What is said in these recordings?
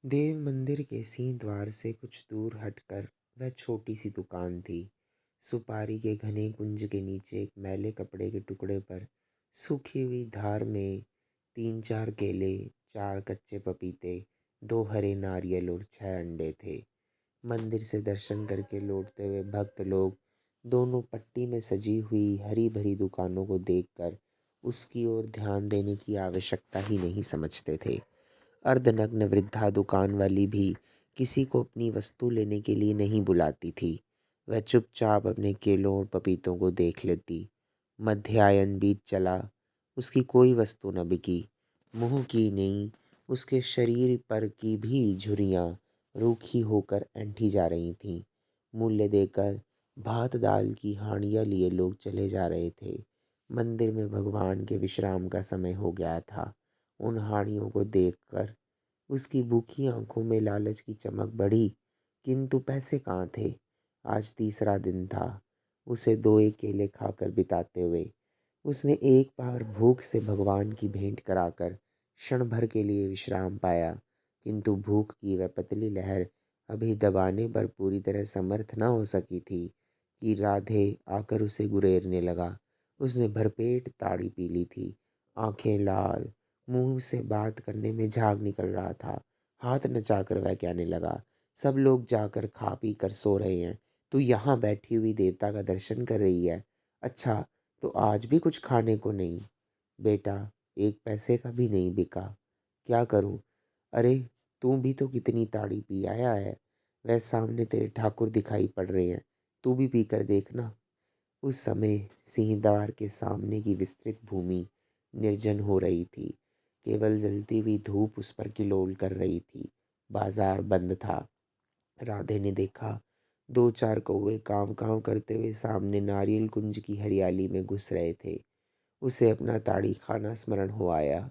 देव मंदिर के सिंह द्वार से कुछ दूर हटकर वह छोटी सी दुकान थी। सुपारी के घने कुंज के नीचे एक मैले कपड़े के टुकड़े पर सूखी हुई धार में तीन चार केले, चार कच्चे पपीते, दो हरे नारियल और छह अंडे थे। मंदिर से दर्शन करके लौटते हुए भक्त लोग दोनों पट्टी में सजी हुई हरी भरी दुकानों को देखकर उसकी ओर ध्यान देने की आवश्यकता ही नहीं समझते थे। अर्धनग्न वृद्धा दुकान वाली भी किसी को अपनी वस्तु लेने के लिए नहीं बुलाती थी। वह चुपचाप अपने केलों और पपीतों को देख लेती। मध्याह्न बीत चला, उसकी कोई वस्तु न बिकी। मुंह की नहीं, उसके शरीर पर की भी झुर्रियाँ रूखी होकर ऐंठी जा रही थीं। मूल्य देकर भात दाल की हांडियाँ लिए लोग चले जा रहे थे। मंदिर में भगवान के विश्राम का समय हो गया था। उन हाड़ियों को देखकर उसकी भूखी आंखों में लालच की चमक बढ़ी, किंतु पैसे कहाँ थे। आज तीसरा दिन था उसे दो एक केले खाकर बिताते हुए। उसने एक बार भूख से भगवान की भेंट कराकर क्षण भर के लिए विश्राम पाया, किंतु भूख की वह पतली लहर अभी दबाने पर पूरी तरह समर्थ न हो सकी थी कि राधे आकर उसे गुरेरने लगा। उसने भरपेट ताड़ी पी ली थी, आंखें लाल, मुंह से बात करने में झाग निकल रहा था। हाथ नचाकर वह कहने लगा, सब लोग जाकर खा पी कर सो रहे हैं, तू यहाँ बैठी हुई देवता का दर्शन कर रही है। अच्छा, तो आज भी कुछ खाने को नहीं? बेटा, एक पैसे का भी नहीं बिका। क्या करूं? अरे, तू भी तो कितनी ताड़ी पी आया है। वह सामने तेरे ठाकुर दिखाई पड़ रहे हैं, तू भी पी कर देखना। उस समय सिंहद्वार के सामने की विस्तृत भूमि निर्जन हो रही थी। केवल जलती हुई धूप उस पर किलोल कर रही थी। बाजार बंद था। राधे ने देखा, दो चार कौवे कांव कांव करते हुए सामने नारियल कुंज की हरियाली में घुस रहे थे। उसे अपना ताड़ी खाना स्मरण हो आया।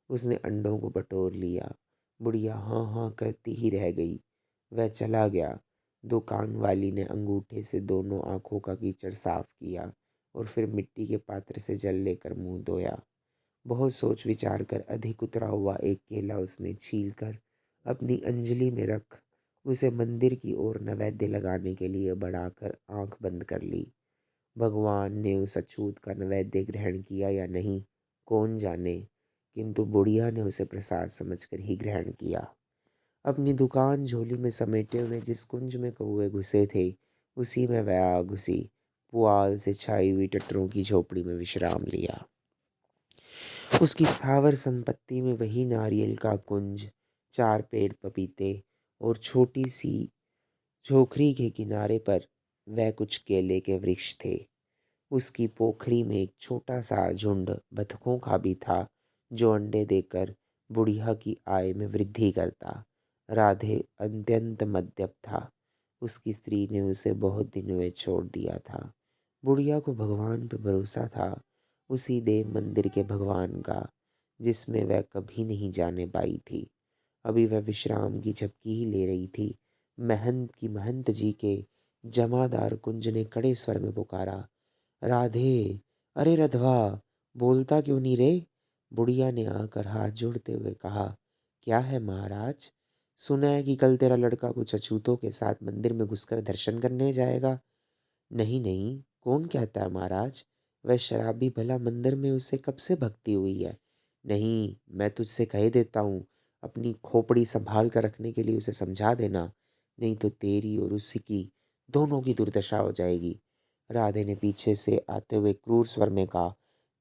उसने अंडों को बटोर लिया। बुढ़िया हाँ हाँ करती ही रह गई। वह चला गया। दुकान वाली ने अंगूठे से दोनों आंखों का कीचड़ साफ किया और फिर मिट्टी के पात्र से जल लेकर मुंह धोया। बहुत सोच विचार कर अधिक उतरा हुआ एक केला उसने छील कर अपनी अंजलि में रख उसे मंदिर की ओर नैवेद्य लगाने के लिए बढ़ाकर आंख बंद कर ली। भगवान ने उस अछूत का नैवेद्य ग्रहण किया या नहीं, कौन जाने, किंतु बुढ़िया ने उसे प्रसाद समझकर ही ग्रहण किया। अपनी दुकान झोली में समेटे हुए जिस कुंज में कौवे घुसे थे, उसी में वह आ घुसी। पुआल से छाई हुई टटरों की झोपड़ी में विश्राम लिया। उसकी स्थावर संपत्ति में वही नारियल का कुंज, चार पेड़ पपीते और छोटी सी झोखरी के किनारे पर वह कुछ केले के वृक्ष थे। उसकी पोखरी में एक छोटा सा झुंड बतखों का भी था, जो अंडे देकर बुढ़िया की आय में वृद्धि करता। राधे अत्यंत मद्यप था। उसकी स्त्री ने उसे बहुत दिनों में छोड़ दिया था। बुढ़िया को भगवान पर भरोसा था, उसी देव मंदिर के भगवान का, जिसमें वह कभी नहीं जाने पाई थी। अभी वह विश्राम की झपकी ही ले रही थी। महंत जी के जमादार कुंज ने कड़े स्वर में पुकारा, राधे, अरे रधवा, बोलता क्यों नहीं रे? बुढ़िया ने आकर हाथ जोड़ते हुए कहा, क्या है महाराज? सुना है कि कल तेरा लड़का कुछ अछूतों के साथ मंदिर में घुसकर दर्शन करने जाएगा। नहीं नहीं, कौन कहता है महाराज? वह शराबी भला मंदिर में उसे कब से भक्ति हुई है? नहीं, मैं तुझसे कह देता हूँ, अपनी खोपड़ी संभाल कर रखने के लिए उसे समझा देना, नहीं तो तेरी और उसी की दोनों की दुर्दशा हो जाएगी। राधे ने पीछे से आते हुए क्रूर स्वर में कहा,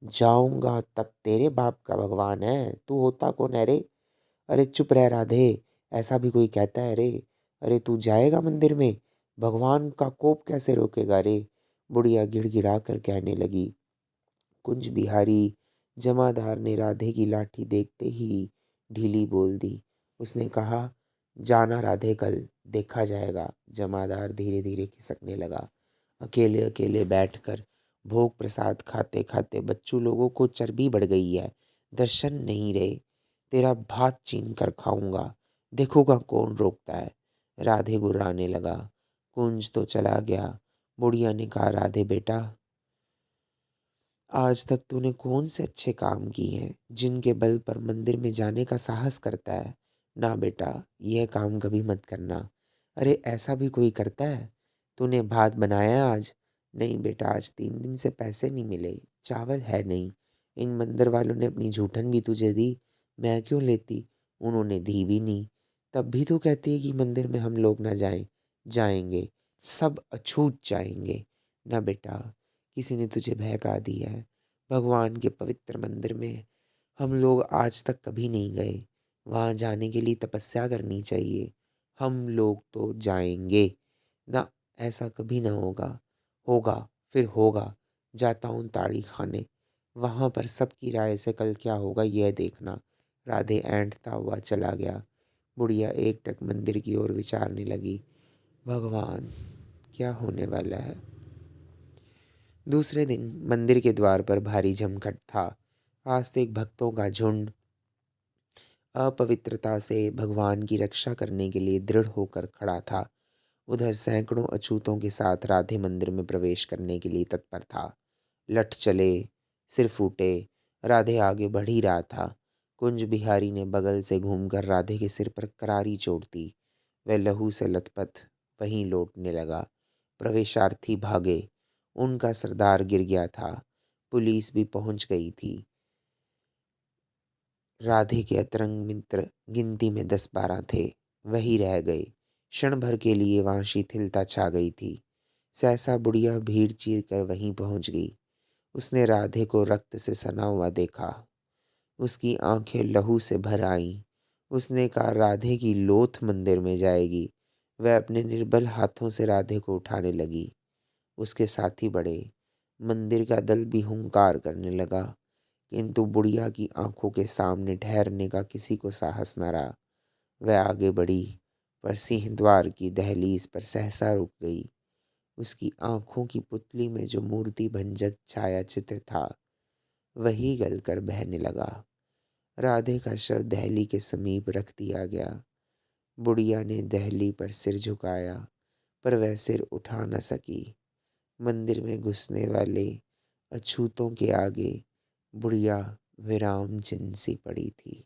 जाऊंगा तब तेरे बाप का भगवान है, तू होता कौन है रे? अरे चुप रह राधे, ऐसा भी कोई कहता है रे? अरे तू जाएगा मंदिर में? भगवान का कोप कैसे रोकेगा रे? बुढ़िया गिड़गिड़ा कर कहने लगी। कुंज बिहारी जमादार ने राधे की लाठी देखते ही ढीली बोल दी। उसने कहा, जाना राधे, कल देखा जाएगा। जमादार धीरे धीरे खिसकने लगा। अकेले अकेले बैठकर भोग प्रसाद खाते खाते बच्चों लोगों को चर्बी बढ़ गई है। दर्शन नहीं रहे, तेरा भात छीन कर खाऊंगा, देखूंगा कौन रोकता है। राधे गुर्राने लगा। कुंज तो चला गया। बुढ़िया ने कहा, राधे बेटा, आज तक तूने कौन से अच्छे काम किए हैं जिनके बल पर मंदिर में जाने का साहस करता है? ना बेटा, यह काम कभी मत करना। अरे ऐसा भी कोई करता है? तूने भात बनाया आज? नहीं बेटा, आज 3 दिन से पैसे नहीं मिले, चावल है नहीं। इन मंदिर वालों ने अपनी जूठन भी तुझे दी, मैं क्यों लेती? उन्होंने दी भी नहीं। तब भी तू कहती है कि मंदिर में हम लोग ना जाएं। जाएंगे, सब अछूत जाएंगे। ना बेटा, किसी ने तुझे बहका दिया है। भगवान के पवित्र मंदिर में हम लोग आज तक कभी नहीं गए। वहाँ जाने के लिए तपस्या करनी चाहिए। हम लोग तो जाएंगे ना, ऐसा कभी ना होगा। होगा, फिर होगा। जाता हूँ ताड़ी खाने, वहाँ पर सबकी राय से कल क्या होगा यह देखना। राधे ऐंठता हुआ चला गया। बुढ़िया एकटक मंदिर की ओर विचारने लगी, भगवान, क्या होने वाला है? दूसरे दिन मंदिर के द्वार पर भारी जमघट था। आस्तिक भक्तों का झुंड अपवित्रता से भगवान की रक्षा करने के लिए दृढ़ होकर खड़ा था। उधर सैकड़ों अछूतों के साथ राधे मंदिर में प्रवेश करने के लिए तत्पर था। लठ चले, सिर फूटे, राधे आगे बढ़ ही रहा था। कुंज बिहारी ने बगल से घूमकर राधे के सिर पर करारी चोट दी। वह लहू से लथपथ वहीं लौटने लगा। प्रवेशार्थी भागे। उनका सरदार गिर गया था। पुलिस भी पहुंच गई थी। राधे के अतरंग मित्र गिनती में 10-12 थे। वही रह गए। क्षण भर के लिए वहां शिथिलता छा गई थी। सहसा बुढ़िया भीड़ चीर कर वहीं पहुंच गई। उसने राधे को रक्त से सना हुआ देखा। उसकी आंखें लहू से भर आईं। उसने कहा, राधे की लोथ मंदिर में जाएगी। वह अपने निर्बल हाथों से राधे को उठाने लगी। उसके साथी बढ़े। मंदिर का दल भी हुंकार करने लगा, किंतु बुढ़िया की आंखों के सामने ठहरने का किसी को साहस न रहा। वह आगे बढ़ी, पर सिंहद्वार की दहलीज पर सहसा रुक गई। उसकी आंखों की पुतली में जो मूर्ति भंजक छाया चित्र था, वही गलकर बहने लगा। राधे का शव दहली के समीप रख दिया गया। बुढ़िया ने दहली पर सिर झुकाया, पर वह सिर उठा न सकी। मंदिर में घुसने वाले अछूतों के आगे बुढ़िया विराम चिन्ह सी पड़ी थी।